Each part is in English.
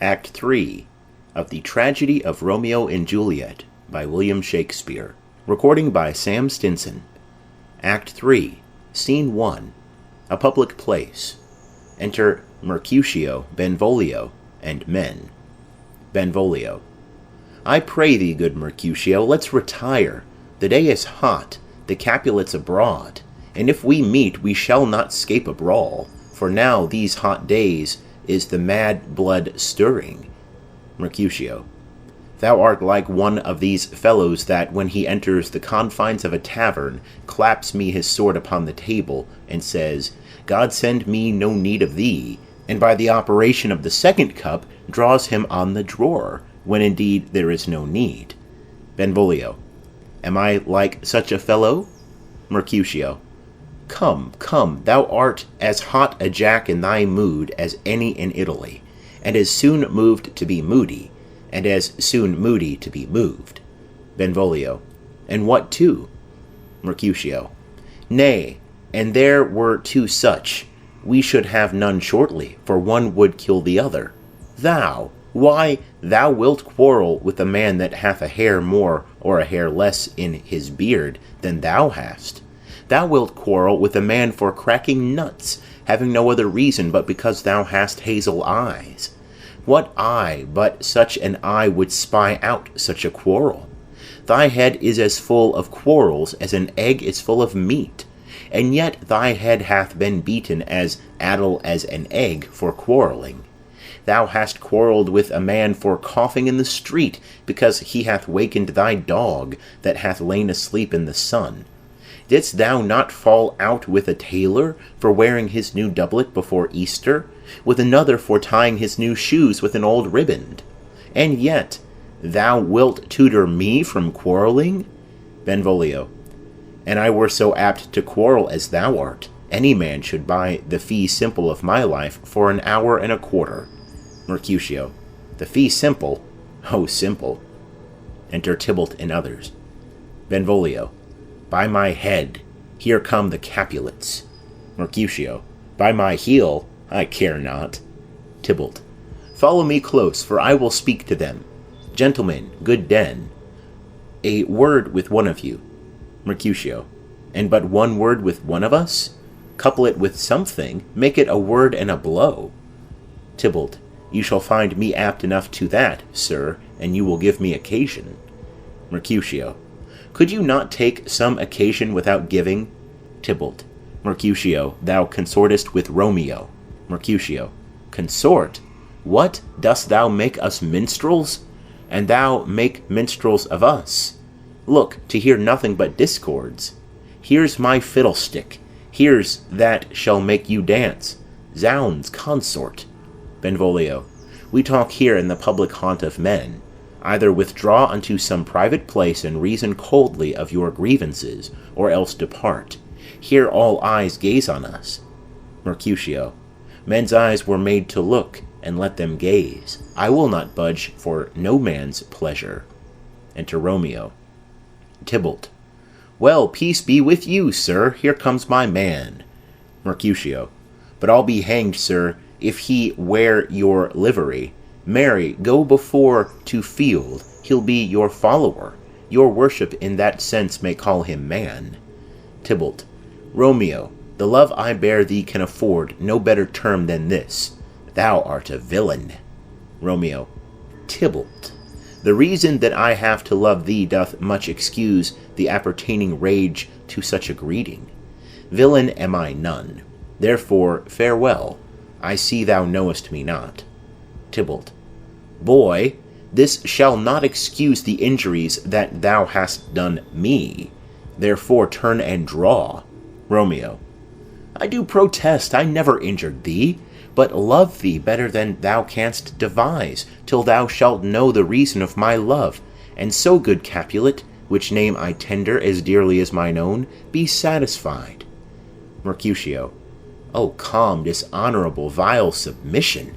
Act 3 of The Tragedy of Romeo and Juliet by William Shakespeare. Recording by Sam Stinson. Act 3, Scene 1. A public place. Enter Mercutio, Benvolio, and men. Benvolio. I pray thee, good Mercutio, let's retire. The day is hot, the Capulets abroad, and if we meet, we shall not scape a brawl, for now these hot days is the mad blood stirring. Mercutio. Thou art like one of these fellows that, when he enters the confines of a tavern, claps me his sword upon the table, and says, God send me no need of thee, and by the operation of the second cup draws him on the drawer, when indeed there is no need. Benvolio. Am I like such a fellow? Mercutio. Come, come, thou art as hot a jack in thy mood as any in Italy, and as soon moved to be moody, and as soon moody to be moved. Benvolio. And what too? Mercutio. Nay, and there were two such, we should have none shortly, for one would kill the other. Thou, why, thou wilt quarrel with a man that hath a hair more or a hair less in his beard than thou hast. Thou wilt quarrel with a man for cracking nuts, having no other reason but because thou hast hazel eyes. What eye but such an eye would spy out such a quarrel? Thy head is as full of quarrels as an egg is full of meat, and yet thy head hath been beaten as addle as an egg for quarrelling. Thou hast quarrelled with a man for coughing in the street, because he hath wakened thy dog that hath lain asleep in the sun. Didst thou not fall out with a tailor for wearing his new doublet before Easter, with another for tying his new shoes with an old riband? And yet thou wilt tutor me from quarrelling? Benvolio. And I were so apt to quarrel as thou art, any man should buy the fee simple of my life for an hour and a quarter. Mercutio. The fee simple? Oh, simple. Enter Tybalt and others. Benvolio. By my head, here come the Capulets. Mercutio. By my heel, I care not. Tybalt. Follow me close, for I will speak to them. Gentlemen, good den. A word with one of you. Mercutio. And but one word with one of us? Couple it with something, make it a word and a blow. Tybalt. You shall find me apt enough to that, sir, and you will give me occasion. Mercutio. Could you not take some occasion without giving? Tybalt. Mercutio, thou consortest with Romeo. Mercutio. Consort? What, dost thou make us minstrels? And thou make minstrels of us? Look, to hear nothing but discords. Here's my fiddlestick. Here's that shall make you dance. Zounds, consort. Benvolio. We talk here in the public haunt of men. Either withdraw unto some private place and reason coldly of your grievances, or else depart. Here all eyes gaze on us. Mercutio. Men's eyes were made to look, and let them gaze. I will not budge for no man's pleasure. Enter Romeo. Tybalt. Well, peace be with you, sir. Here comes my man. Mercutio. But I'll be hanged, sir, if he wear your livery. Marry, go before to field, he'll be your follower. Your worship in that sense may call him man. Tybalt. Romeo, the love I bear thee can afford no better term than this. Thou art a villain. Romeo. Tybalt. The reason that I have to love thee doth much excuse the appertaining rage to such a greeting. Villain am I none. Therefore, farewell. I see thou knowest me not. Tybalt. Boy, this shall not excuse the injuries that thou hast done me. Therefore turn and draw. Romeo. I do protest I never injured thee, but love thee better than thou canst devise, till thou shalt know the reason of my love. And so, good Capulet, which name I tender as dearly as mine own, be satisfied. Mercutio. O calm, dishonourable, vile submission!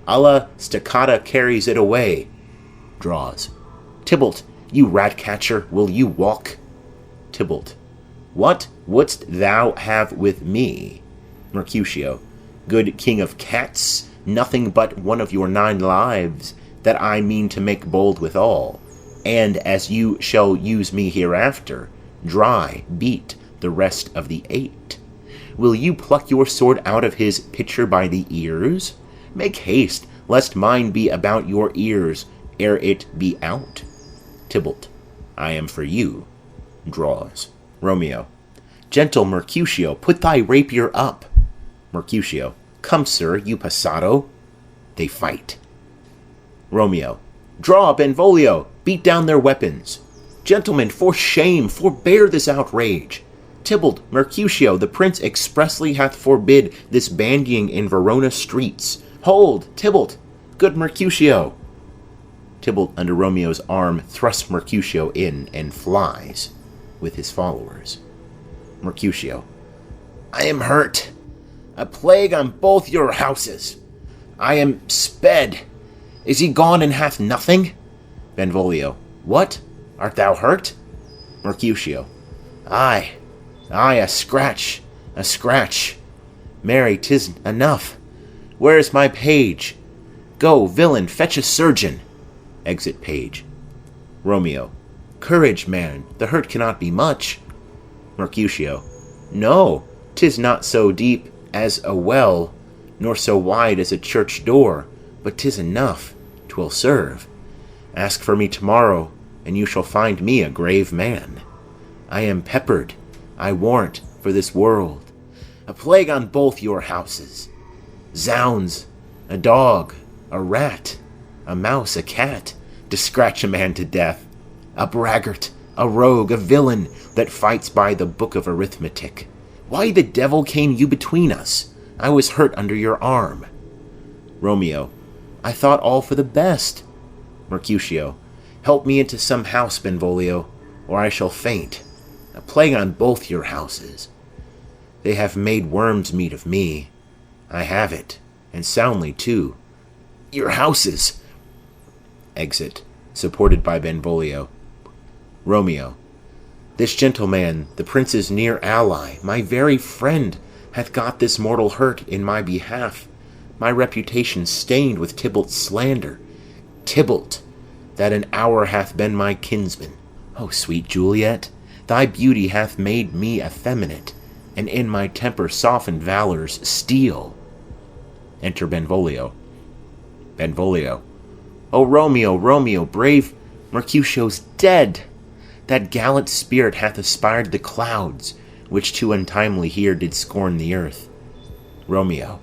Alla staccata carries it away. Draws. Tybalt, you rat-catcher, will you walk? Tybalt. What wouldst thou have with me? Mercutio. Good king of cats, nothing but one of your 9 lives, that I mean to make bold withal, and as you shall use me hereafter, dry beat the rest of the 8. Will you pluck your sword out of his pitcher by the ears? Make haste, lest mine be about your ears ere it be out. Tybalt, I am for you. Draws. Romeo, gentle Mercutio, put thy rapier up. Mercutio, come, sir, you passado. They fight. Romeo, draw, Benvolio, beat down their weapons. Gentlemen, for shame, forbear this outrage. Tybalt, Mercutio, the prince expressly hath forbid this bandying in Verona streets. Hold, Tybalt, good Mercutio. Tybalt, under Romeo's arm, thrusts Mercutio in and flies with his followers. Mercutio, I am hurt. A plague on both your houses. I am sped. Is he gone and hath nothing? Benvolio, what? Art thou hurt? Mercutio, Ay, a scratch, a scratch. Marry, 'tis enough. Where's my page? Go, villain, fetch a surgeon. Exit page. Romeo, courage, man, the hurt cannot be much. Mercutio, no, 'tis not so deep as a well, nor so wide as a church door, but 'tis enough, 'twill serve. Ask for me tomorrow, and you shall find me a grave man. I am peppered, I warrant, for this world. A plague on both your houses. Zounds, a dog, a rat, a mouse, a cat, to scratch a man to death. A braggart, a rogue, a villain, that fights by the book of arithmetic. Why the devil came you between us? I was hurt under your arm. Romeo, I thought all for the best. Mercutio, help me into some house, Benvolio, or I shall faint. A plague on both your houses. They have made worm's meat of me. I have it, and soundly too. Your houses. Exit, supported by Benvolio. Romeo, this gentleman, the prince's near ally, my very friend, hath got this mortal hurt in my behalf, my reputation stained with Tybalt's slander. Tybalt, that an hour hath been my kinsman. O sweet Juliet, thy beauty hath made me effeminate, and in my temper softened valor's steel. Enter Benvolio. Benvolio, O Romeo, Romeo, brave Mercutio's dead. That gallant spirit hath aspired the clouds, which too untimely here did scorn the earth. Romeo,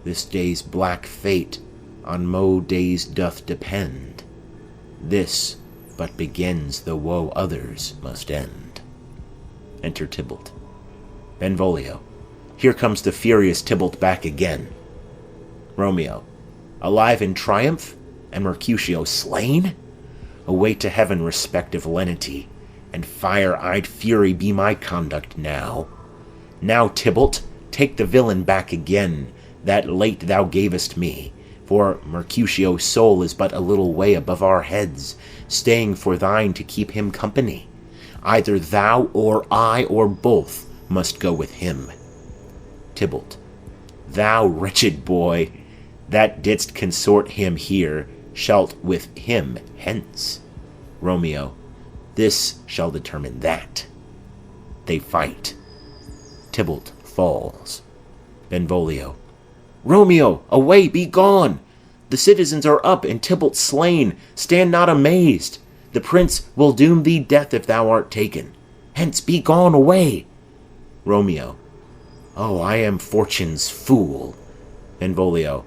this day's black fate on mo days doth depend. This but begins the woe others must end. Enter Tybalt. Benvolio, here comes the furious Tybalt back again. Romeo, alive in triumph, and Mercutio slain? Away to heaven respective lenity, and fire-eyed fury be my conduct now. Now, Tybalt, take the villain back again, that late thou gavest me, for Mercutio's soul is but a little way above our heads, staying for thine to keep him company. Either thou or I or both must go with him. Tybalt, thou wretched boy, that didst consort him here, shalt with him hence. Romeo, this shall determine that. They fight. Tybalt falls. Benvolio, Romeo, away, be gone! The citizens are up, and Tybalt slain. Stand not amazed. The prince will doom thee death if thou art taken. Hence, be gone away. Romeo, oh, I am fortune's fool. Benvolio,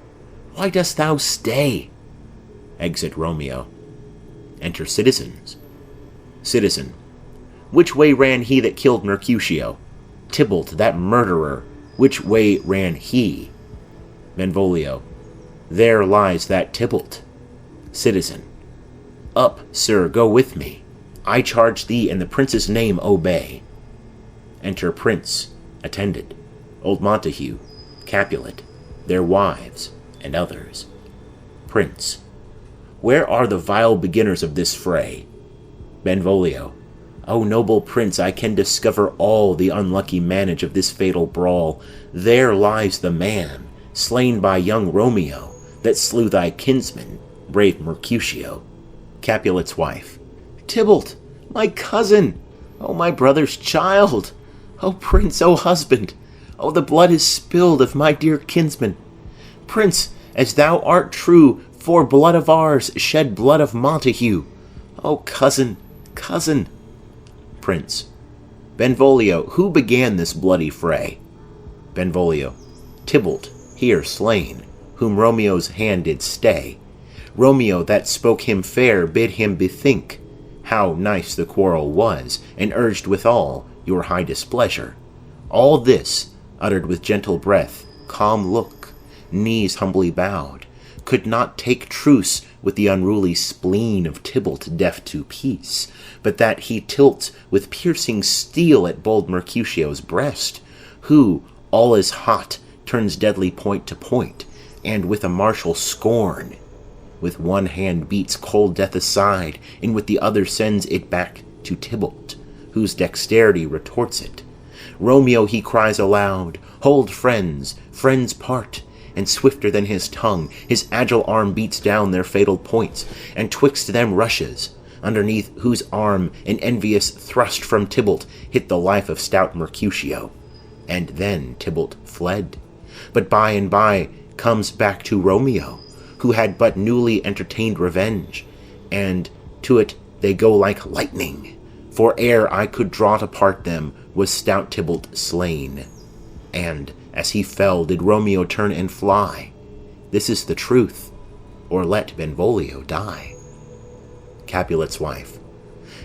why dost thou stay? Exit Romeo. Enter citizens. Citizen, which way ran he that killed Mercutio? Tybalt, that murderer, which way ran he? Benvolio, there lies that Tybalt. Citizen, up, sir, go with me. I charge thee in the prince's name obey. Enter prince, attended, old Montague, Capulet, their wives, and others. Prince, where are the vile beginners of this fray? Benvolio, O noble prince, I can discover all the unlucky manage of this fatal brawl. There lies the man, slain by young Romeo, that slew thy kinsman, brave Mercutio. Capulet's wife. Tybalt, my cousin! O my brother's child! O prince, O husband! O the blood is spilled of my dear kinsman! Prince, as thou art true, for blood of ours shed blood of Montague. O cousin, cousin! Prince. Benvolio, who began this bloody fray? Benvolio. Tybalt, here slain, whom Romeo's hand did stay. Romeo that spoke him fair bid him bethink how nice the quarrel was, and urged withal your high displeasure. All this, uttered with gentle breath, calm look, knees humbly bowed, could not take truce with the unruly spleen of Tybalt deaf to peace, but that he tilts with piercing steel at bold Mercutio's breast, who, all is hot, turns deadly point to point, and with a martial scorn, with one hand beats cold death aside, and with the other sends it back to Tybalt, whose dexterity retorts it. Romeo, he cries aloud, hold friends, friends part, and swifter than his tongue, his agile arm beats down their fatal points, and twixt them rushes, underneath whose arm an envious thrust from Tybalt hit the life of stout Mercutio. And then Tybalt fled, but by and by comes back to Romeo, who had but newly entertained revenge, and to it they go like lightning, for ere I could draw to part them was stout Tybalt slain. And as he fell did Romeo turn and fly. This is the truth, or let Benvolio die. Capulet's wife.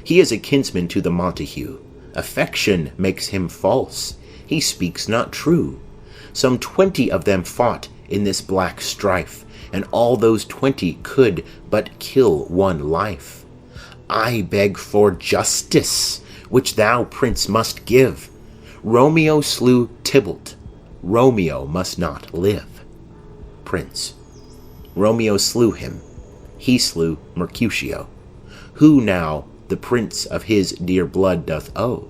He is a kinsman to the Montague. Affection makes him false. He speaks not true. Some 20 of them fought in this black strife, and all those 20 could but kill one life. I beg for justice, which thou, prince, must give. Romeo slew Tybalt. Romeo must not live. Prince. Romeo slew him. He slew Mercutio. Who now the prince of his dear blood doth owe?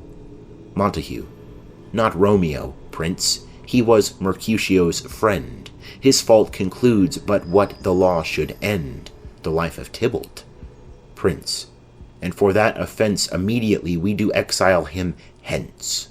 Montague. Not Romeo, prince. He was Mercutio's friend. His fault concludes but what the law should end, the life of Tybalt. Prince. And for that offence immediately we do exile him hence.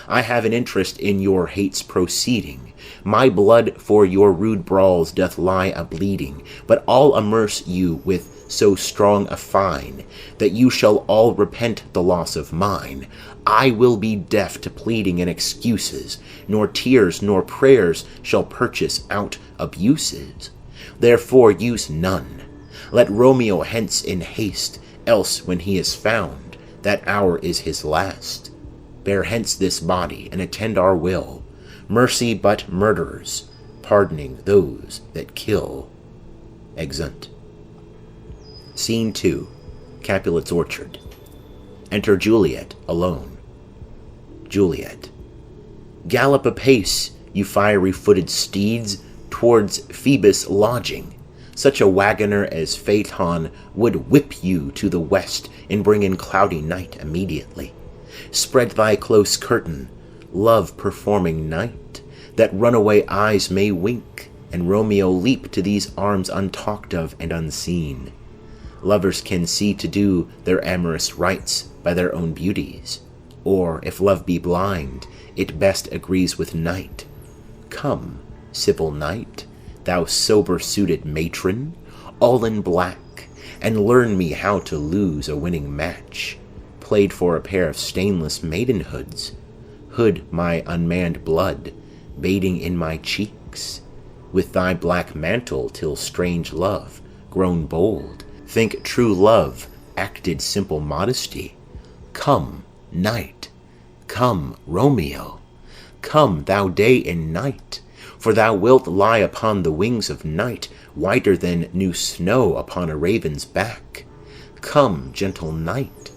I have an interest in your hate's proceeding. My blood for your rude brawls doth lie a-bleeding, but I'll amerce you with so strong a fine, that you shall all repent the loss of mine. I will be deaf to pleading and excuses, nor tears nor prayers shall purchase out abuses. Therefore use none. Let Romeo hence in haste, else when he is found, that hour is his last. Bear hence this body, and attend our will. Mercy but murderers, pardoning those that kill. Exeunt. Scene 2. Capulet's orchard. Enter Juliet alone. Juliet. Gallop apace, you fiery-footed steeds, towards Phoebus' lodging. Such a wagoner as Phaeton would whip you to the west and bring in cloudy night immediately. Spread thy close curtain, love-performing night, that runaway eyes may wink, and Romeo leap to these arms untalked of and unseen. Lovers can see to do their amorous rites by their own beauties, or, if love be blind, it best agrees with night. Come, Sibyl Night, thou sober-suited matron, all in black, and learn me how to lose a winning match, played for a pair of stainless maidenhoods. Hood my unmanned blood, bathing in my cheeks, with thy black mantle till strange love, grown bold, think true love acted simple modesty. Come, night, come, Romeo, come, thou day and night, for thou wilt lie upon the wings of night, whiter than new snow upon a raven's back. Come, gentle night,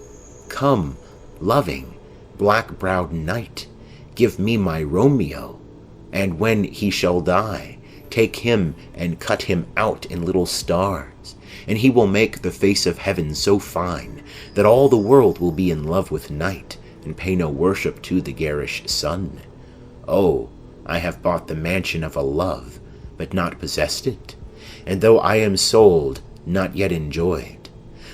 come, loving, black-browed night, give me my Romeo, and when he shall die, take him and cut him out in little stars, and he will make the face of heaven so fine that all the world will be in love with night and pay no worship to the garish sun. Oh, I have bought the mansion of a love but not possessed it, and though I am sold, not yet enjoyed.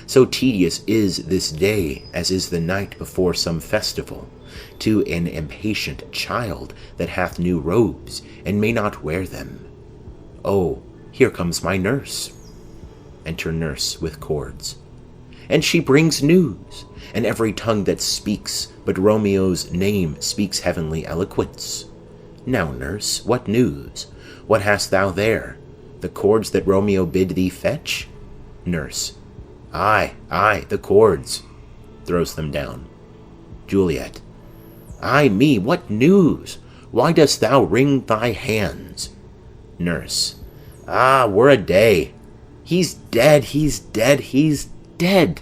So tedious is this day as is the night before some festival, to an impatient child that hath new robes and may not wear them. Oh, here comes my nurse. Enter nurse with cords. And she brings news, and every tongue that speaks but Romeo's name speaks heavenly eloquence. Now, nurse, what news? What hast thou there? The cords that Romeo bid thee fetch? Nurse. Ay, the cords. Throws them down. Juliet. Ay me, what news? Why dost thou wring thy hands? Nurse. Ah, we're a day. He's dead, he's dead, he's dead.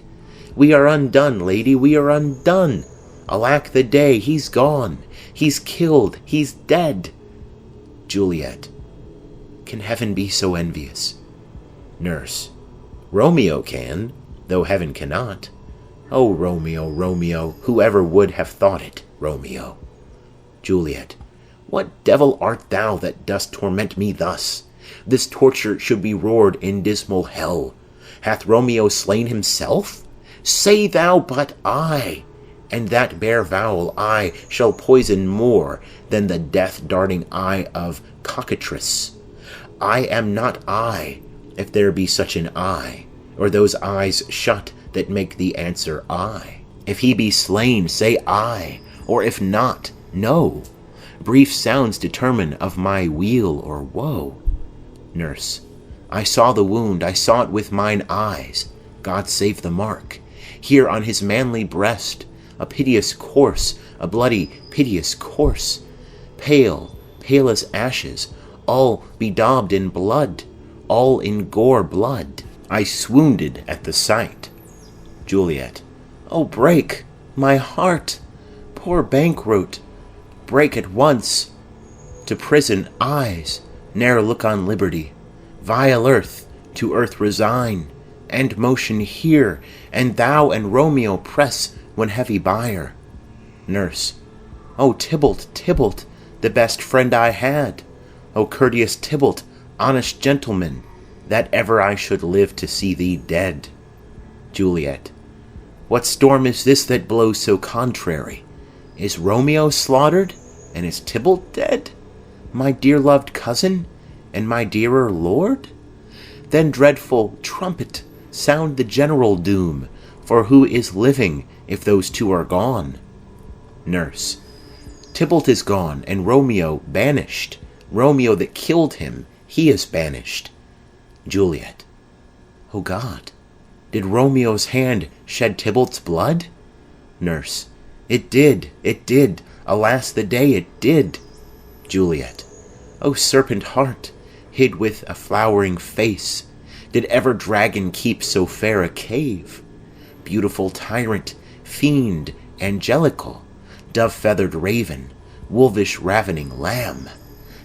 We are undone, lady, we are undone. Alack the day, he's gone. He's killed, he's dead. Juliet. Can heaven be so envious? Nurse. Romeo can, though heaven cannot. O Romeo, Romeo, whoever would have thought it, Romeo? Juliet. What devil art thou that dost torment me thus? This torture should be roared in dismal hell. Hath Romeo slain himself? Say thou but I, and that bare vowel I shall poison more than the death-darting eye of cockatrice. I am not I, if there be such an eye, or those eyes shut that make the answer I. If he be slain, say I, or if not, no. Brief sounds determine of my weal or woe. Nurse. I saw the wound, I saw it with mine eyes. God save the mark. Here on his manly breast, a piteous course, a bloody, piteous course. Pale, pale as ashes, all bedaubed in blood, all in gore blood. I swounded at the sight. Juliet. Oh, break, my heart, poor bankrout, break at once. To prison, eyes, ne'er look on liberty. Vile earth, to earth resign, and motion here, and thou and Romeo press when heavy bier. Nurse. O Tybalt, Tybalt, the best friend I had. O courteous Tybalt, honest gentleman, that ever I should live to see thee dead. Juliet. What storm is this that blows so contrary? Is Romeo slaughtered, and is Tybalt dead? My dear loved cousin, and my dearer lord? Then, dreadful trumpet, sound the general doom, for who is living if those two are gone? Nurse. Tybalt is gone, and Romeo banished. Romeo that killed him, he is banished. Juliet. O God, did Romeo's hand shed Tybalt's blood? Nurse. It did, alas the day it did. Juliet. O serpent heart, hid with a flowering face, did ever dragon keep so fair a cave? Beautiful tyrant, fiend, angelical, dove-feathered raven, wolvish ravening lamb,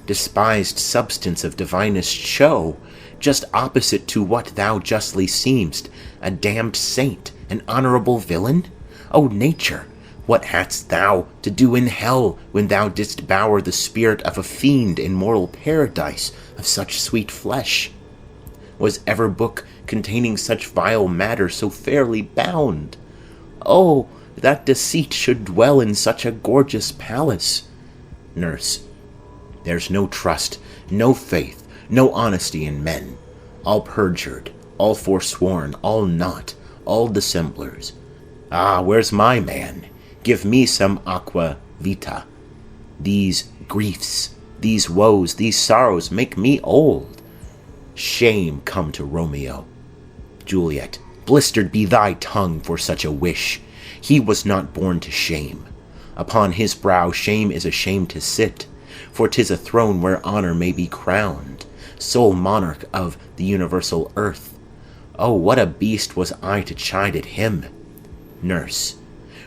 despised substance of divinest show, just opposite to what thou justly seem'st, a damned saint, an honourable villain? O nature, what hadst thou to do in hell when thou didst bower the spirit of a fiend in mortal paradise of such sweet flesh? Was ever book containing such vile matter so fairly bound? Oh, that deceit should dwell in such a gorgeous palace! Nurse. There's no trust, no faith, no honesty in men. All perjured, all forsworn, all naught, all dissemblers. Ah, where's my man? Give me some aqua vita. These griefs, these woes, these sorrows make me old. Shame come to Romeo. Juliet. Blistered be thy tongue for such a wish. He was not born to shame. Upon his brow shame is ashamed to sit, for 'tis a throne where honor may be crowned, sole monarch of the universal earth. Oh, what a beast was I to chide at him! Nurse.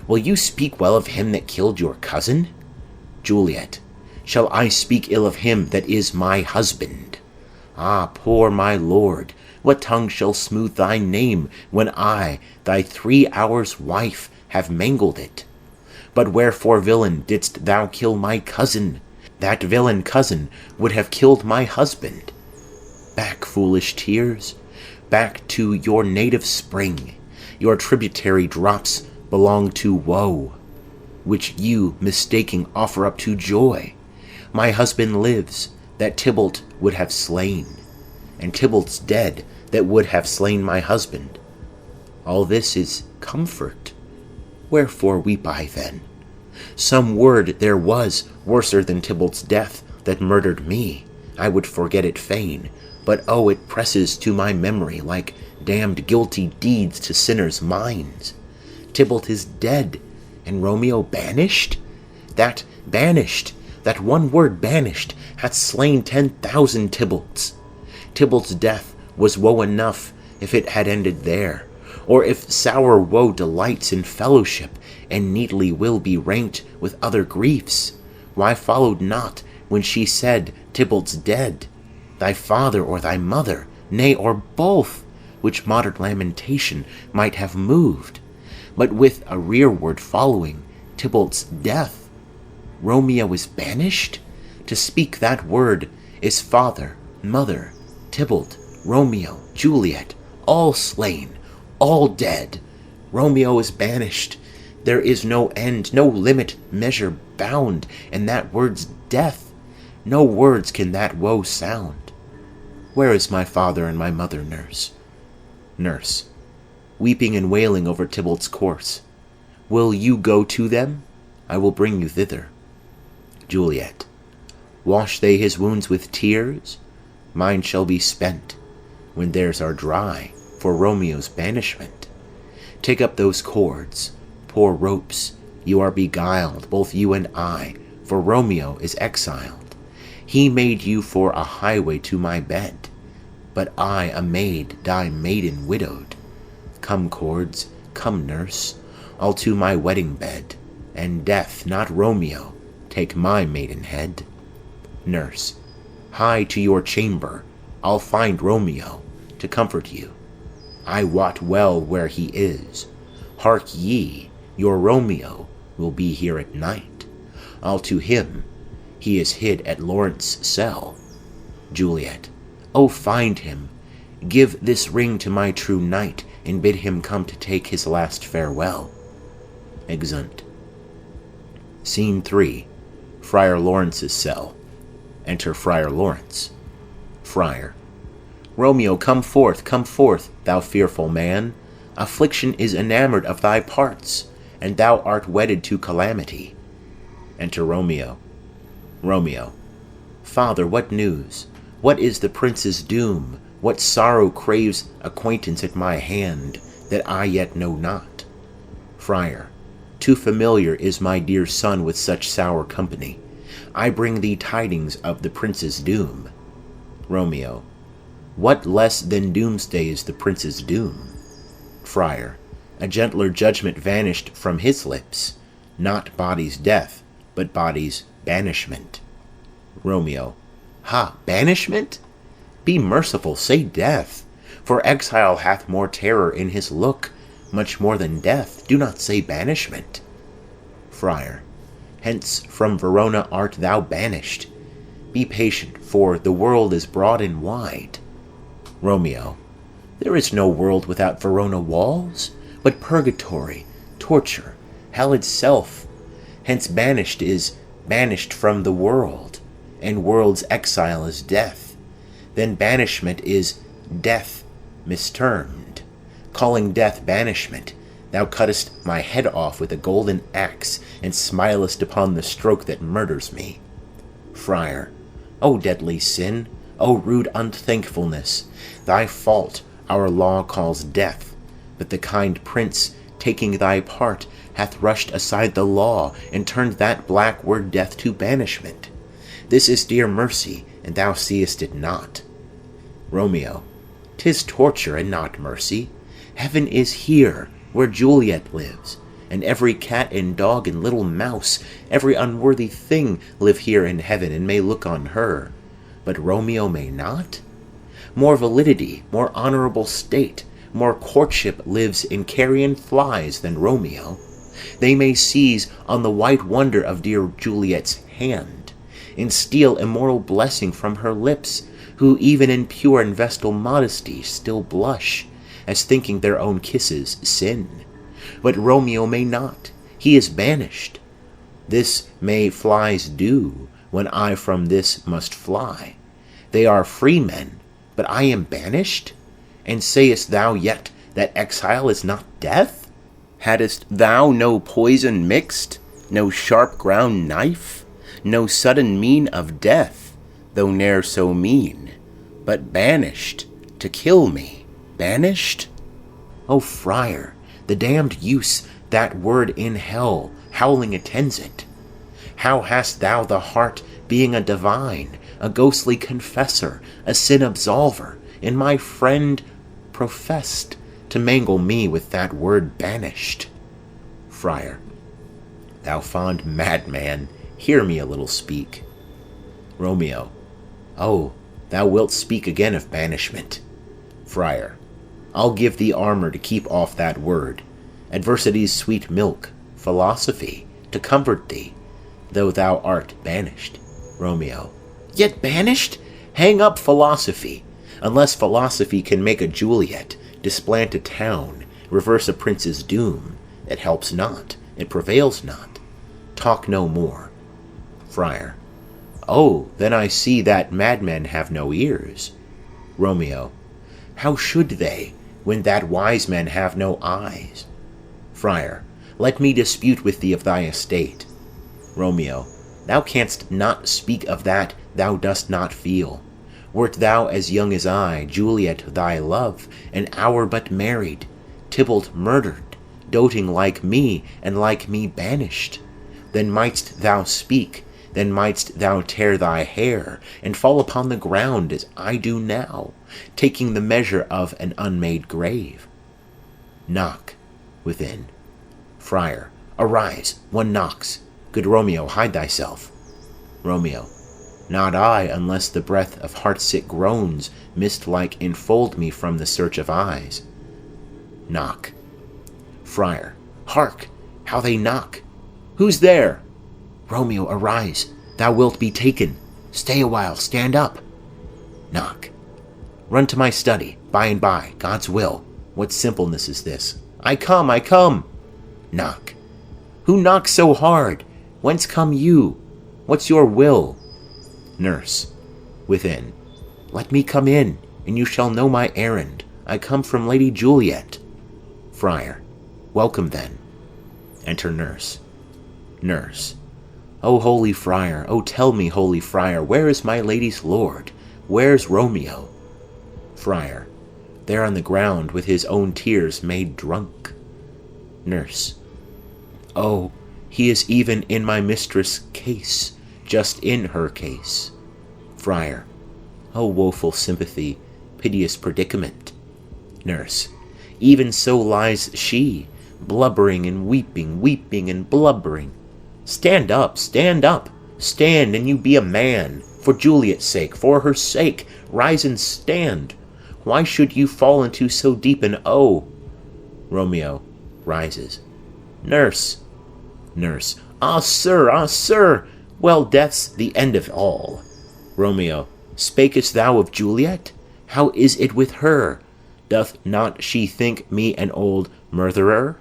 Will you speak well of him that killed your cousin? Juliet. Shall I speak ill of him that is my husband? Ah, poor my lord, what tongue shall smooth thy name when I, thy 3 hours' wife, have mangled it? But wherefore, villain, didst thou kill my cousin? That villain cousin would have killed my husband. Back, foolish tears, back to your native spring. Your tributary drops belong to woe, which you, mistaking, offer up to joy. My husband lives, that Tybalt would have slain, and Tybalt's dead, that would have slain my husband. All this is comfort. Wherefore weep I then? Some word there was worser than Tybalt's death, that murdered me. I would forget it fain, but oh, it presses to my memory like damned guilty deeds to sinners' minds. Tybalt is dead, and Romeo banished? That banished, that one word banished, hath slain 10,000 Tybalts. Tybalt's death was woe enough if it had ended there, or if sour woe delights in fellowship, and neatly will be ranked with other griefs. Why followed not, when she said, Tybalt's dead, thy father or thy mother, nay, or both, which modern lamentation might have moved, but with a rearward following, Tybalt's death? Romeo is banished? To speak that word is father, mother, Tybalt, Romeo, Juliet, all slain, all dead. Romeo is banished. There is no end, no limit, measure, bound, and that word's death. No words can that woe sound. Where is my father and my mother, nurse? Nurse, weeping and wailing over Tybalt's corse. Will you go to them? I will bring you thither. Juliet, wash they his wounds with tears? Mine shall be spent, when theirs are dry, for Romeo's banishment. Take up those cords, poor ropes, you are beguiled, both you and I, for Romeo is exiled. He made you for a highway to my bed, but I, a maid, die maiden widowed. Come, cords, come, nurse, all to my wedding bed, and death, not Romeo, take my maidenhead. Nurse, hie to your chamber, I'll find Romeo, to comfort you. I wot well where he is. Hark ye, your Romeo will be here at night. I'll to him, he is hid at Lawrence' cell. Juliet, oh, find him, give this ring to my true knight, and bid him come to take his last farewell. Exeunt. Scene 3. Friar Lawrence's cell. Enter Friar Lawrence. Friar. Romeo, come forth, thou fearful man. Affliction is enamoured of thy parts, and thou art wedded to calamity. Enter Romeo. Romeo. Father, what news? What is the prince's doom? What sorrow craves acquaintance at my hand, that I yet know not? Friar. Too familiar is my dear son with such sour company. I bring thee tidings of the prince's doom. Romeo. What less than doomsday is the prince's doom? Friar. A gentler judgment vanished from his lips, not body's death, but body's banishment. Romeo. Ha, banishment? Be merciful, say death, for exile hath more terror in his look, much more than death. Do not say banishment. Friar. Hence from Verona art thou banished. Be patient, for the world is broad and wide. Romeo. There is no world without Verona walls, but purgatory, torture, hell itself. Hence banished is banished from the world, and world's exile is death. Then banishment is death mistermed. Calling death banishment, thou cuttest my head off with a golden axe, and smilest upon the stroke that murders me. Friar. O deadly sin, O rude unthankfulness, thy fault our law calls death, but the kind prince, taking thy part, hath rushed aside the law, and turned that black word death to banishment. This is dear mercy, and thou seest it not. Romeo. 'Tis torture and not mercy. Heaven is here, where Juliet lives, and every cat and dog and little mouse, every unworthy thing, live here in heaven, and may look on her. But Romeo may not? More validity, more honourable state, more courtship lives in carrion flies than Romeo. They may seize on the white wonder of dear Juliet's hand, and steal immoral blessing from her lips, who even in pure and vestal modesty still blush, as thinking their own kisses sin. But Romeo may not, he is banished. This may flies do, when I from this must fly. They are free men, but I am banished? And sayest thou yet that exile is not death? Hadst thou no poison mixed, no sharp ground knife, no sudden mean of death, though ne'er so mean, but banished to kill me, banished? O friar, the damned use that word in hell howling attends it. How hast thou the heart, being a divine, a ghostly confessor, a sin absolver, and my friend professed to mangle me with that word banished? Friar. Thou fond madman, hear me a little speak. Romeo. Oh, thou wilt speak again of banishment. Friar. I'll give thee armour to keep off that word, adversity's sweet milk, philosophy, to comfort thee, though thou art banished. Romeo. Yet banished? Hang up philosophy, unless philosophy can make a Juliet, displant a town, reverse a prince's doom. It helps not, it prevails not. Talk no more. Friar. Oh, then I see that madmen have no ears. Romeo. How should they, when that wise men have no eyes? Friar. Let me dispute with thee of thy estate. Romeo. Thou canst not speak of that thou dost not feel. Wert thou as young as I, Juliet thy love, an hour but married, Tybalt murdered, doting like me, and like me banished, then mightst thou speak, then mightst thou tear thy hair, and fall upon the ground as I do now, taking the measure of an unmade grave. Knock within. Friar. Arise, one knocks. Good Romeo, hide thyself. Romeo. Not I, unless the breath of heart-sick groans mist-like enfold me from the search of eyes. Knock. Friar. Hark, how they knock! Who's there? Romeo, arise, thou wilt be taken. Stay a while, stand up. Knock. Run to my study, by and by, God's will. What simpleness is this? I come, I come. Knock. Who knocks so hard? Whence come you? What's your will? Nurse. Within. Let me come in, and you shall know my errand. I come from Lady Juliet. Friar. Welcome then. Enter Nurse. Nurse. O holy friar, O tell me, holy friar, where is my lady's lord? Where's Romeo? Friar. There on the ground, with his own tears made drunk. Nurse. Oh, he is even in my mistress' case, just in her case. Friar. O woeful sympathy, piteous predicament. Nurse. Even so lies she, blubbering and weeping, weeping and blubbering. Stand up, stand up, stand, and you be a man. For Juliet's sake, for her sake, rise and stand. Why should you fall into so deep an O? Romeo rises. Nurse. Nurse. Ah, sir, well, death's the end of all. Romeo. Spakest thou of Juliet? How is it with her? Doth not she think me an old murtherer?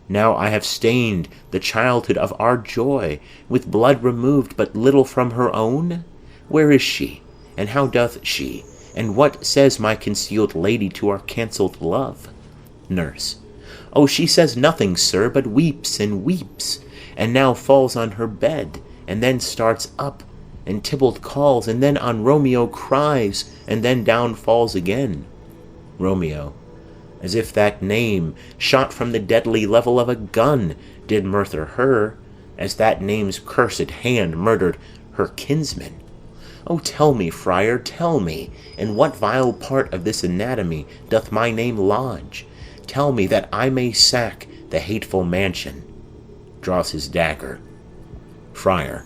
Now I have stained the childhood of our joy with blood removed but little from her own. Where is she, and how doth she, and what says my concealed lady to our cancelled love? Nurse. Oh, she says nothing, sir, but weeps and weeps, and now falls on her bed, and then starts up, and Tybalt calls, and then on Romeo cries, and then down falls again. Romeo. As if that name, shot from the deadly level of a gun, did murder her, as that name's cursed hand murdered her kinsman. Oh, tell me, friar, tell me, in what vile part of this anatomy doth my name lodge? Tell me, that I may sack the hateful mansion. Draws his dagger. Friar.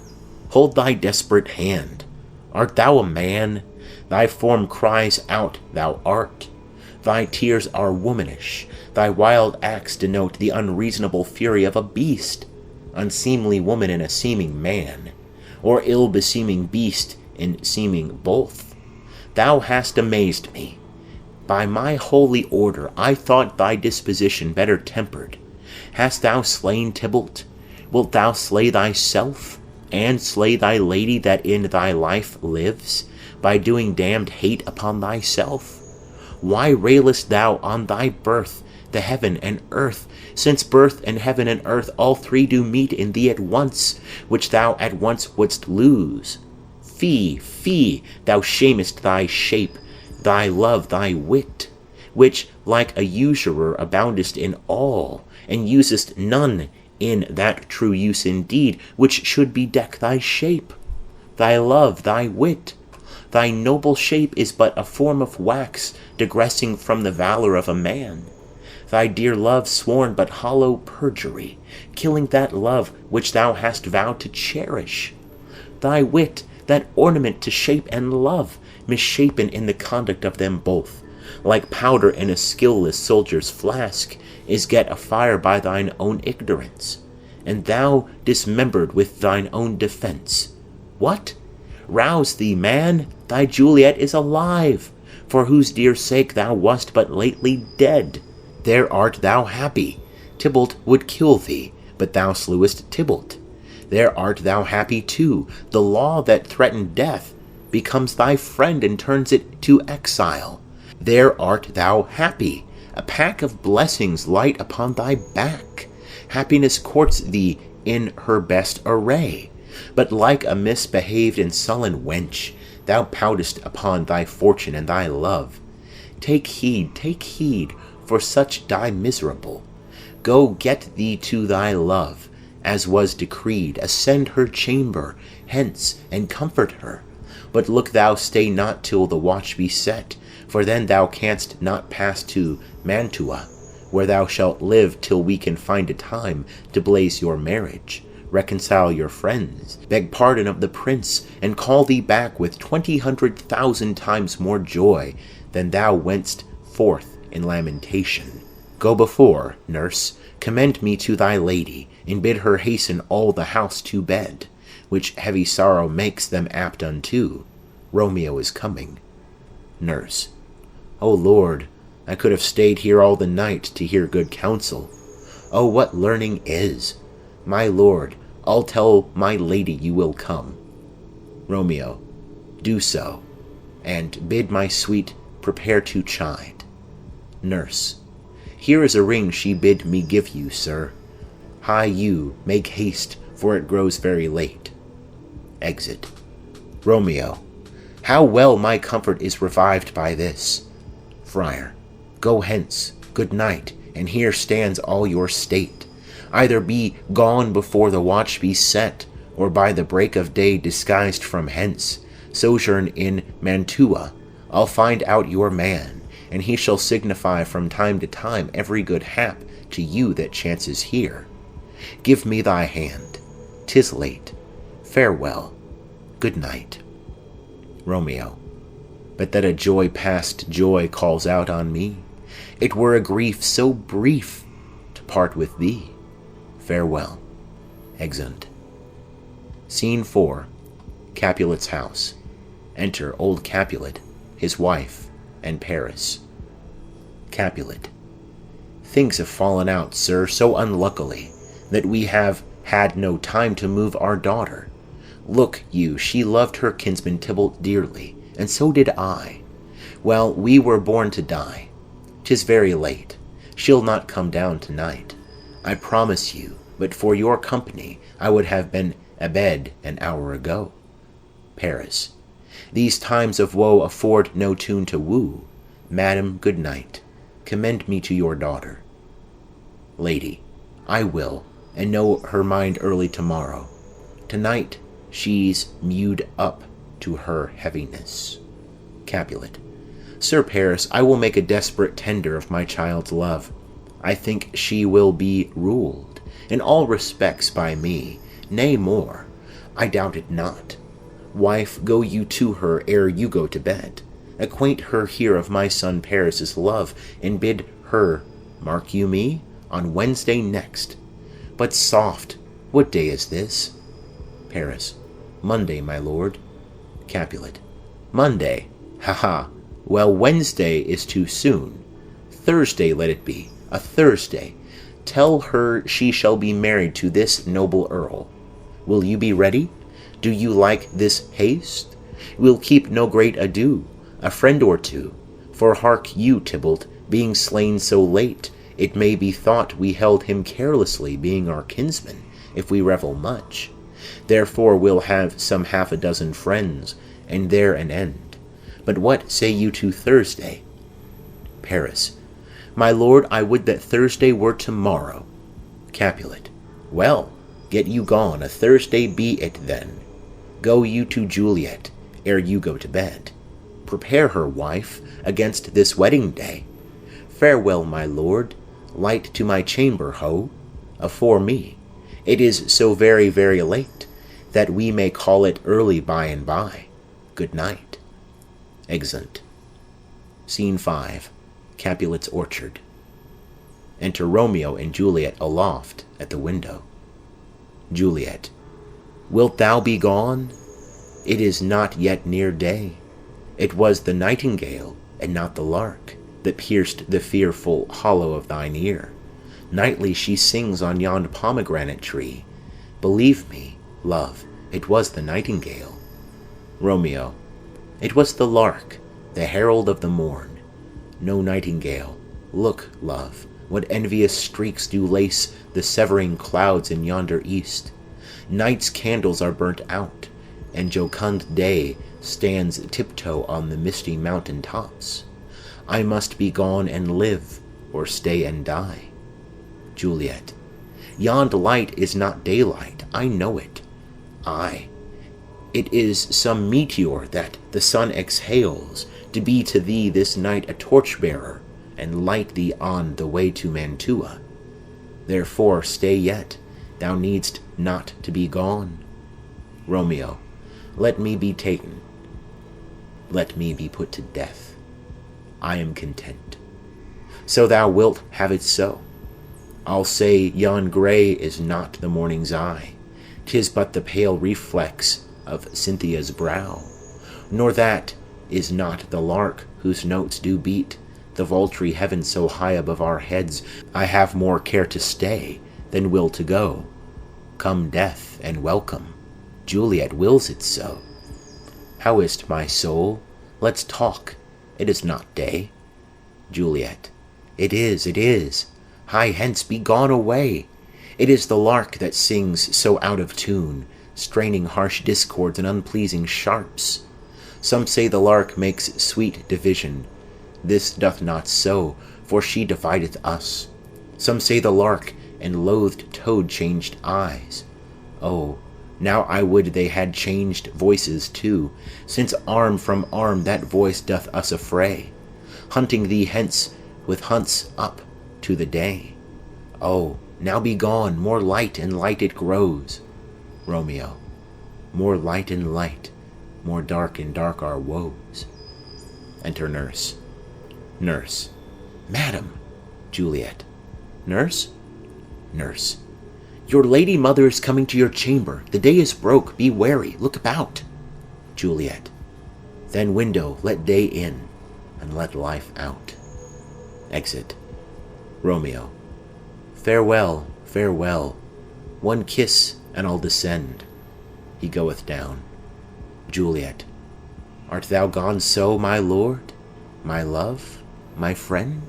Hold thy desperate hand. Art thou a man? Thy form cries out thou art. Thy tears are womanish, thy wild acts denote the unreasonable fury of a beast, unseemly woman in a seeming man, or ill-beseeming beast in seeming both. thou hast amazed me. By my holy order I thought thy disposition better tempered. Hast thou slain Tybalt? Wilt thou slay thyself, and slay thy lady that in thy life lives, by doing damned hate upon thyself? Why railest thou on thy birth, the heaven and earth, since birth and heaven and earth all three do meet in thee at once, which thou at once wouldst lose? Fie, fie, thou shamest thy shape, thy love, thy wit, which, like a usurer, aboundest in all, and usest none in that true use indeed, which should bedeck thy shape, thy love, thy wit. Thy noble shape is but a form of wax, digressing from the valour of a man. Thy dear love sworn but hollow perjury, killing that love which thou hast vowed to cherish. Thy wit, that ornament to shape and love, misshapen in the conduct of them both, like powder in a skilless soldier's flask, is get afire by thine own ignorance, and thou dismembered with thine own defence. What? Rouse thee, man, thy Juliet is alive, for whose dear sake thou wast but lately dead. There art thou happy. Tybalt would kill thee, but thou slewest Tybalt. There art thou happy too. The law that threatened death becomes thy friend and turns it to exile. There art thou happy. A pack of blessings light upon thy back. Happiness courts thee in her best array. But like a misbehaved and sullen wench, thou poutest upon thy fortune and thy love. Take heed, for such die miserable. Go get thee to thy love, as was decreed, ascend her chamber, hence, and comfort her. But look thou stay not till the watch be set, for then thou canst not pass to Mantua, where thou shalt live till we can find a time to blaze your marriage, reconcile your friends, beg pardon of the prince, and call thee back with 20,000 times more joy than thou went'st forth in lamentation. Go before, nurse, commend me to thy lady, and bid her hasten all the house to bed, which heavy sorrow makes them apt unto. Romeo is coming. Nurse. O Lord, I could have stayed here all the night to hear good counsel. O, what learning is! My lord, I'll tell my lady you will come. Romeo. Do so, and bid my sweet prepare to chide. Nurse. Here is a ring she bid me give you, sir. Hie you, make haste, for it grows very late. Exit. Romeo. How well my comfort is revived by this! Friar. Go hence, good night, and here stands all your state. Either be gone before the watch be set, or by the break of day disguised from hence, sojourn in Mantua. I'll find out your man, and he shall signify from time to time every good hap to you that chances here. Give me thy hand. 'Tis late. Farewell. Good night. Romeo. But that a joy past joy calls out on me, it were a grief so brief to part with thee. Farewell. Exeunt. Scene 4. Capulet's house. Enter old Capulet, his wife, and Paris. Capulet. Things have fallen out, sir, so unluckily, that we have had no time to move our daughter. Look you, she loved her kinsman Tybalt dearly, and so did I. Well, we were born to die. 'Tis very late. She'll not come down to-night, I promise you, but for your company I would have been abed an hour ago. Paris. These times of woe afford no tune to woo. Madam, good night. Commend me to your daughter. Lady. I will, and know her mind early tomorrow. Tonight she's mewed up to her heaviness. Capulet. Sir Paris, I will make a desperate tender of my child's love. I think she will be ruled in all respects by me, nay more, I doubt it not. Wife, go you to her ere you go to bed. Acquaint her here of my son Paris's love, and bid her, mark you me, on Wednesday next. But soft, what day is this? Paris. Monday, my lord. Capulet. Monday? Ha ha! Well, Wednesday is too soon. Thursday let it be, a Thursday. Tell her she shall be married to this noble earl. Will you be ready? Do you like this haste? We'll keep no great ado, a friend or two. For hark you, Tybalt, being slain so late, it may be thought we held him carelessly, being our kinsman, if we revel much. Therefore we'll have some half a dozen friends, and there an end. But what say you to Thursday? Paris. My lord, I would that Thursday were tomorrow. Capulet. Well, get you gone, a Thursday be it then. Go you to Juliet, ere you go to bed. Prepare her, wife, against this wedding day. Farewell, my lord. Light to my chamber, ho! Afore me. It is so very, very late, that we may call it early by and by. Good night. Exeunt. Scene 5. Capulet's orchard. Enter Romeo and Juliet aloft at the window. Juliet. Wilt thou be gone? It is not yet near day. It was the nightingale, and not the lark, that pierced the fearful hollow of thine ear. Nightly she sings on yond pomegranate tree. Believe me, love, it was the nightingale. Romeo. It was the lark, the herald of the morn. No nightingale. Look, love, what envious streaks do lace the severing clouds in yonder east. Night's candles are burnt out, and jocund day stands tiptoe on the misty mountain tops. I must be gone and live, or stay and die. Juliet. Yond light is not daylight, I know it. Ay, it is some meteor that the sun exhales, to be to thee this night a torch-bearer, and light thee on the way to Mantua. Therefore stay yet, thou needst not to be gone. Romeo. Let me be taken. Let me be put to death. I am content. So thou wilt have it so. I'll say yon grey is not the morning's eye, 'tis but the pale reflex of Cynthia's brow, nor that is not the lark whose notes do beat the vaultry heaven so high above our heads. I have more care to stay than will to go. Come death, and welcome. Juliet wills it so. How is't, my soul? Let's talk. It is not day. Juliet. It is, it is. Hie hence, be gone away. It is the lark that sings so out of tune, straining harsh discords and unpleasing sharps. Some say the lark makes sweet division. This doth not so, for she divideth us. Some say the lark and loathed toad changed eyes. Oh, now I would they had changed voices too, since arm from arm that voice doth us affray, hunting thee hence with hunts up to the day. Oh, now be gone, more light and light it grows. Romeo. More light and light, more dark and dark our woes. Enter Nurse. Nurse. Madam. Juliet. Nurse? Nurse. Your lady mother is coming to your chamber. The day is broke. Be wary. Look about. Juliet. Then, window, let day in, and let life out. Exit. Romeo. Farewell, farewell. One kiss, and I'll descend. He goeth down. Juliet. Art thou gone so, my lord, my love, my friend?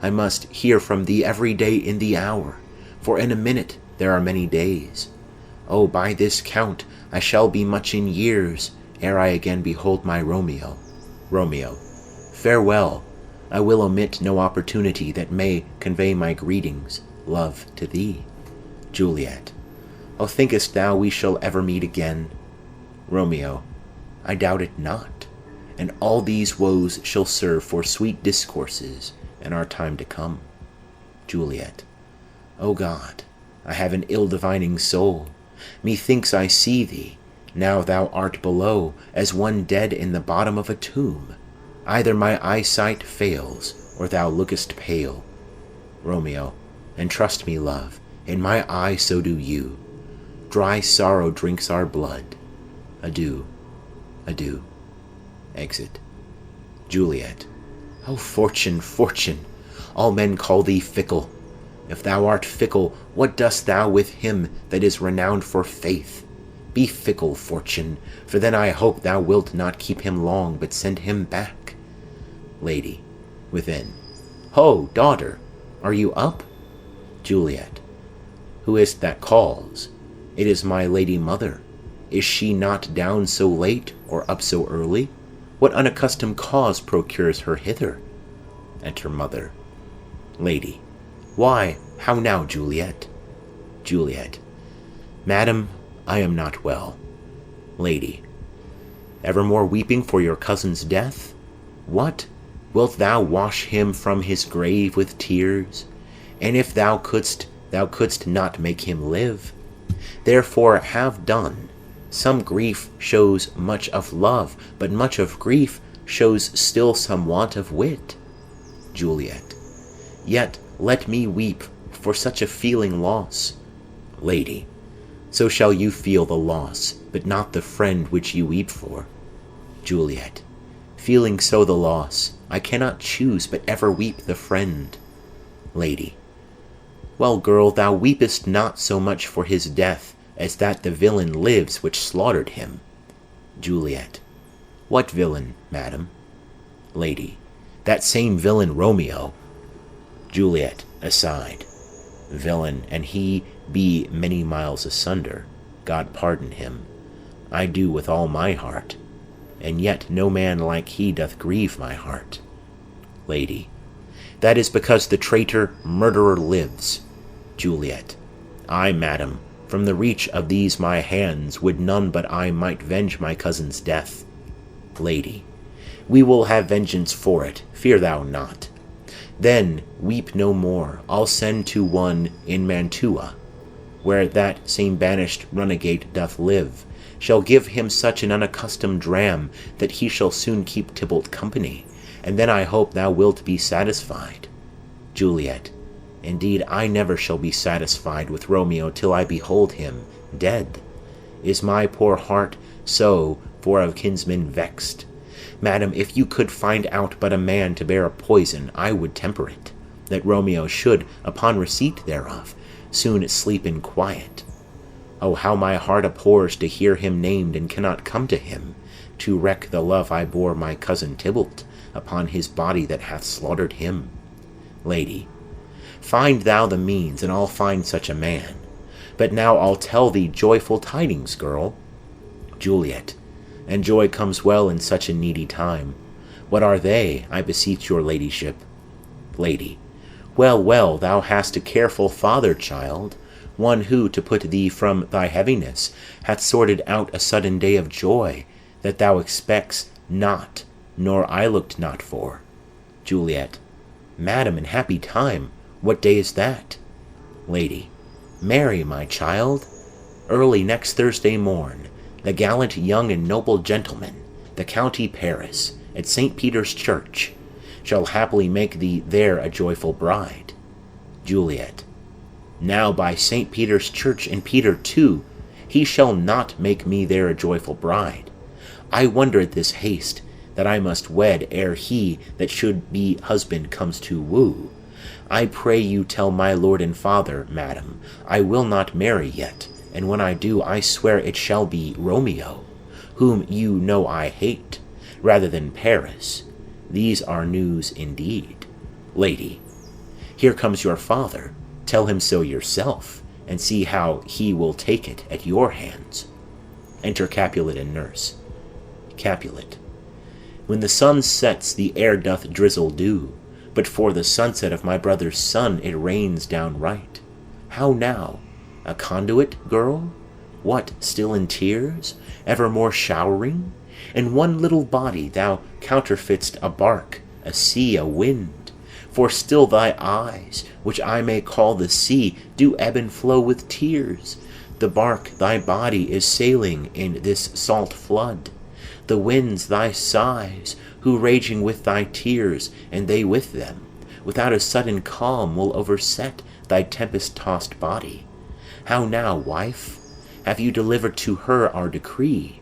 I must hear from thee every day in the hour, for in a minute there are many days. Oh, by this count I shall be much in years ere I again behold my Romeo. Romeo. Farewell. I will omit no opportunity that may convey my greetings, love, to thee. Juliet. Oh, thinkest thou we shall ever meet again? Romeo. I doubt it not, and all these woes shall serve for sweet discourses in our time to come. Juliet. O God, I have an ill-divining soul. Methinks I see thee, now thou art below, as one dead in the bottom of a tomb. Either my eyesight fails, or thou lookest pale. Romeo. And trust me, love, in my eye so do you. Dry sorrow drinks our blood. Adieu, adieu. Exit. Juliet. O fortune, fortune! All men call thee fickle. If thou art fickle, what dost thou with him that is renowned for faith? Be fickle, fortune, for then I hope thou wilt not keep him long, but send him back. Lady, within. Ho, daughter, are you up? Juliet. Who is't that calls? It is my lady mother. Is she not down so late, or up so early? What unaccustomed cause procures her hither? Enter Mother. Lady. Why, how now, Juliet? Juliet. Madam, I am not well. Lady. Evermore weeping for your cousin's death? What? Wilt thou wash him from his grave with tears? And if thou couldst not make him live. Therefore have done. Some grief shows much of love, but much of grief shows still some want of wit. Juliet. Yet let me weep for such a feeling loss. Lady. So shall you feel the loss, but not the friend which you weep for. Juliet. Feeling so the loss, I cannot choose but ever weep the friend. Lady. Well, girl, thou weepest not so much for his death as that the villain lives which slaughtered him. Juliet. What villain, madam? Lady. That same villain Romeo. Juliet, aside. Villain, and he be many miles asunder. God pardon him. I do with all my heart, and yet no man like he doth grieve my heart. Lady. That is because the traitor murderer lives. Juliet. I, madam, from the reach of these my hands would none but I might venge my cousin's death. Lady. We will have vengeance for it, fear thou not. Then weep no more. I'll send to one in Mantua, where that same banished runagate doth live, shall give him such an unaccustomed dram that he shall soon keep Tybalt company, and then I hope thou wilt be satisfied. Juliet. Indeed, I never shall be satisfied with Romeo till I behold him dead. Is my poor heart so for a kinsman vexed? Madam, if you could find out but a man to bear a poison, I would temper it, that Romeo should, upon receipt thereof, soon sleep in quiet. Oh, how my heart abhors to hear him named, and cannot come to him, to wreak the love I bore my cousin Tybalt upon his body that hath slaughtered him. Lady. Find thou the means, and I'll find such a man. But now I'll tell thee joyful tidings, girl. Juliet. And joy comes well in such a needy time. What are they, I beseech your ladyship? Lady. Well, well, thou hast a careful father, child, one who, to put thee from thy heaviness, hath sorted out a sudden day of joy, that thou expects not, nor I looked not for. Juliet. Madam, in happy time, what day is that? Lady. Marry, my child, early next Thursday morn, the gallant young and noble gentleman, the County Paris, at St. Peter's Church, shall happily make thee there a joyful bride. Juliet. Now by St. Peter's Church, and Peter too, he shall not make me there a joyful bride. I wonder at this haste that I must wed ere he that should be husband comes to woo. I pray you tell my lord and father, madam, I will not marry yet, and when I do, I swear it shall be Romeo, whom you know I hate, rather than Paris. These are news indeed. Lady. Here comes your father. Tell him so yourself, and see how he will take it at your hands. Enter Capulet and nurse. Capulet. When the sun sets, the air doth drizzle dew, but for the sunset of my brother's son it rains downright. How now? A conduit, girl? What, still in tears? Evermore showering? In one little body thou counterfeit'st a bark, a sea, a wind. For still thy eyes, which I may call the sea, do ebb and flow with tears. The bark, thy body, is sailing in this salt flood. The winds, thy sighs, who raging with thy tears, and they with them, without a sudden calm will overset thy tempest-tossed body. How now, wife? Have you delivered to her our decree?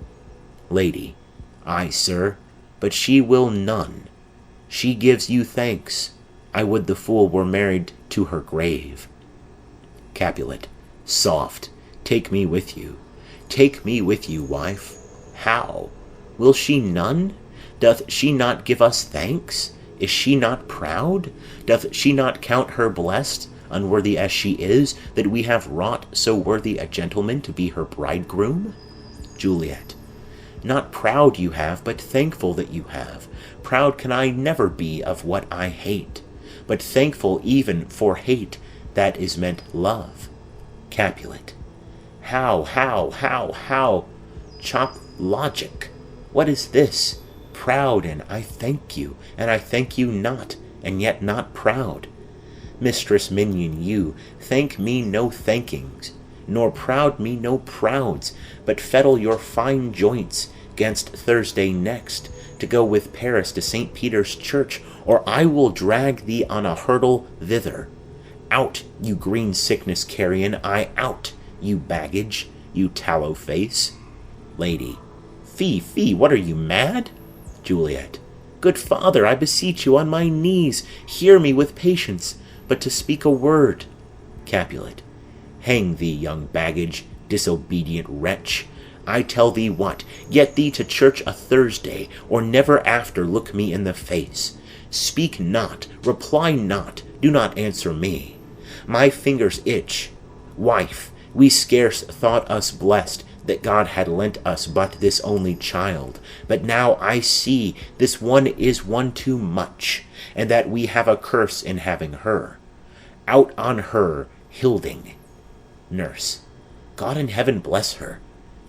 Lady. Ay, sir, but she will none. She gives you thanks. I would the fool were married to her grave. Capulet. Soft, take me with you. Take me with you, wife. How? Will she none? Doth she not give us thanks? Is she not proud? Doth she not count her blessed, unworthy as she is, that we have wrought so worthy a gentleman to be her bridegroom? Juliet. Not proud you have, but thankful that you have. Proud can I never be of what I hate, but thankful even for hate that is meant love. Capulet. How? Chop logic. What is this? Proud, and I thank you not, and yet not proud. Mistress minion, you thank me no thankings, nor proud me no prouds, but fettle your fine joints 'gainst Thursday next, to go with Paris to St. Peter's Church, or I will drag thee on a hurdle thither. Out, you green sickness carrion, out, you baggage, you tallow face. Lady. Fie, what are you, mad? Juliet. Good father, I beseech you on my knees, hear me with patience, but to speak a word. Capulet. Hang thee, young baggage, disobedient wretch. I tell thee what, get thee to church a Thursday, or never after look me in the face. Speak not, reply not, do not answer me. My fingers itch. Wife, we scarce thought us blessed that God had lent us but this only child, but now I see this one is one too much, and that we have a curse in having her. Out on her, Hilding. Nurse. God in heaven bless her.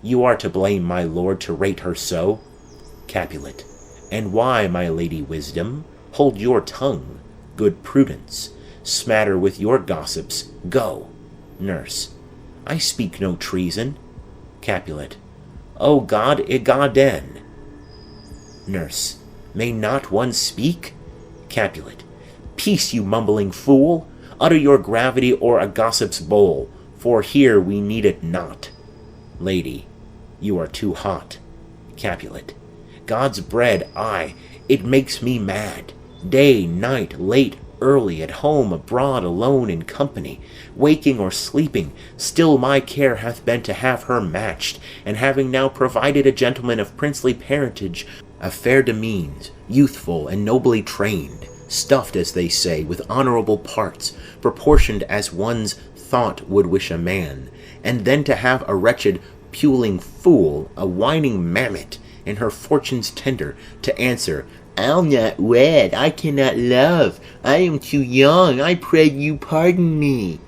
You are to blame, my lord, to rate her so. Capulet. And why, my lady Wisdom? Hold your tongue. Good Prudence. Smatter with your gossips. Go. Nurse. I speak no treason. Capulet. O God, Igaden. Nurse. May not one speak? Capulet. Peace, you mumbling fool. Utter your gravity or a gossip's bowl, for here we need it not. Lady. You are too hot. Capulet. God's bread, it makes me mad. Day, night, late, early, at home, abroad, alone, in company, waking or sleeping, still my care hath been to have her matched, and having now provided a gentleman of princely parentage, of fair demeans, youthful and nobly trained, stuffed, as they say, with honourable parts, proportioned as one's thought would wish a man, and then to have a wretched puling fool, a whining mammet, in her fortune's tender, to answer, I'll not wed, I cannot love, I am too young, I pray you pardon me.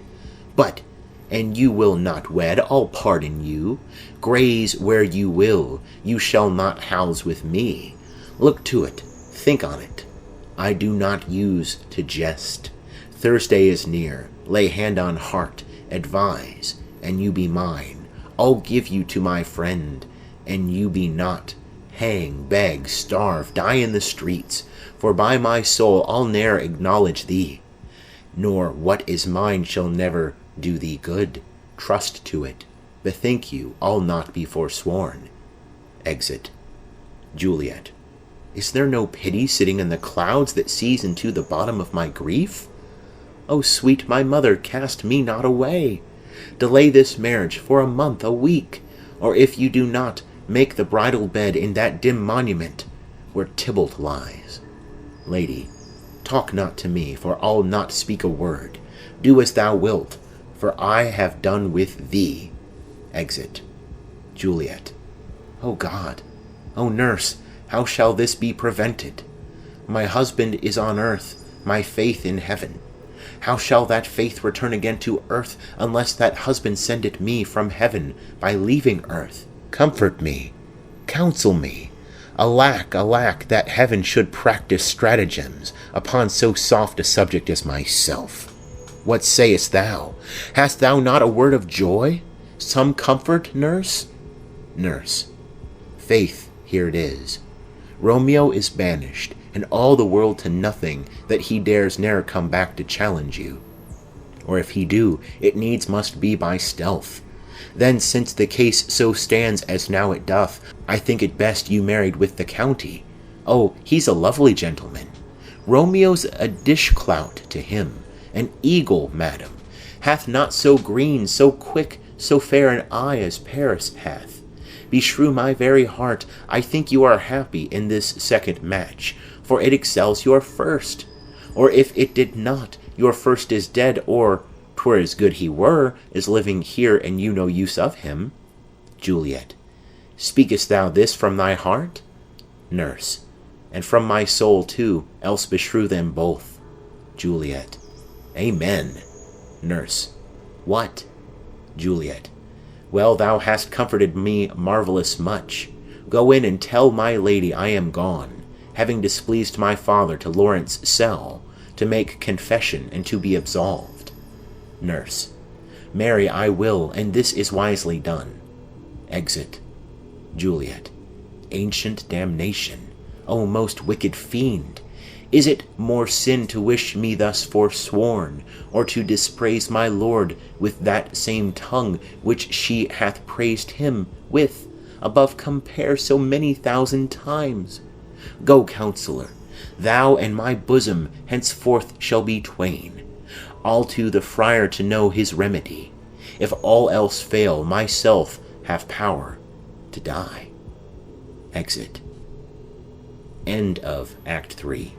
But, and you will not wed, I'll pardon you. Graze where you will, you shall not house with me. Look to it, think on it. I do not use to jest. Thursday is near, lay hand on heart, advise, and you be mine. I'll give you to my friend, and you be not. Hang, beg, starve, die in the streets, for by my soul I'll ne'er acknowledge thee. Nor what is mine shall never do thee good. Trust to it. Bethink you, I'll not be forsworn. Exit. Juliet. Is there no pity sitting in the clouds that sees into the bottom of my grief? O sweet my mother, cast me not away. Delay this marriage for a month, a week, or if you do not, make the bridal bed in that dim monument where Tybalt lies. Lady, talk not to me, for I'll not speak a word. Do as thou wilt, for I have done with thee. Exit. Juliet. O God, O nurse, how shall this be prevented? My husband is on earth, my faith in heaven. How shall that faith return again to earth, unless that husband send it me from heaven by leaving earth? Comfort me, counsel me. Alack, that heaven should practice stratagems upon so soft a subject as myself. What sayest thou? Hast thou not a word of joy? Some comfort, nurse? Nurse. Faith, here it is. Romeo is banished, and all the world to nothing, that he dares ne'er come back to challenge you. Or if he do, it needs must be by stealth. Then, since the case so stands as now it doth, I think it best you married with the county. Oh, he's a lovely gentleman. Romeo's a dish-clout to him, an eagle, madam, hath not so green, so quick, so fair an eye as Paris hath. Beshrew my very heart, I think you are happy in this second match, for it excels your first. Or if it did not, your first is dead, or 'twere as good he were, is living here, and you no use of him. Juliet. Speakest thou this from thy heart? Nurse. And from my soul too, else beshrew them both. Juliet. Amen. Nurse. What? Juliet. Well, thou hast comforted me marvellous much. Go in and tell my lady I am gone, having displeased my father to Lawrence' cell, to make confession and to be absolved. Nurse. Marry, I will, and this is wisely done. Exit. Juliet. Ancient damnation! O most wicked fiend! Is it more sin to wish me thus forsworn, or to dispraise my lord with that same tongue which she hath praised him with, above compare so many thousand times? Go, counsellor, thou and my bosom henceforth shall be twain. I'll to the friar to know his remedy. If all else fail, myself have power to die. Exit. End of Act 3.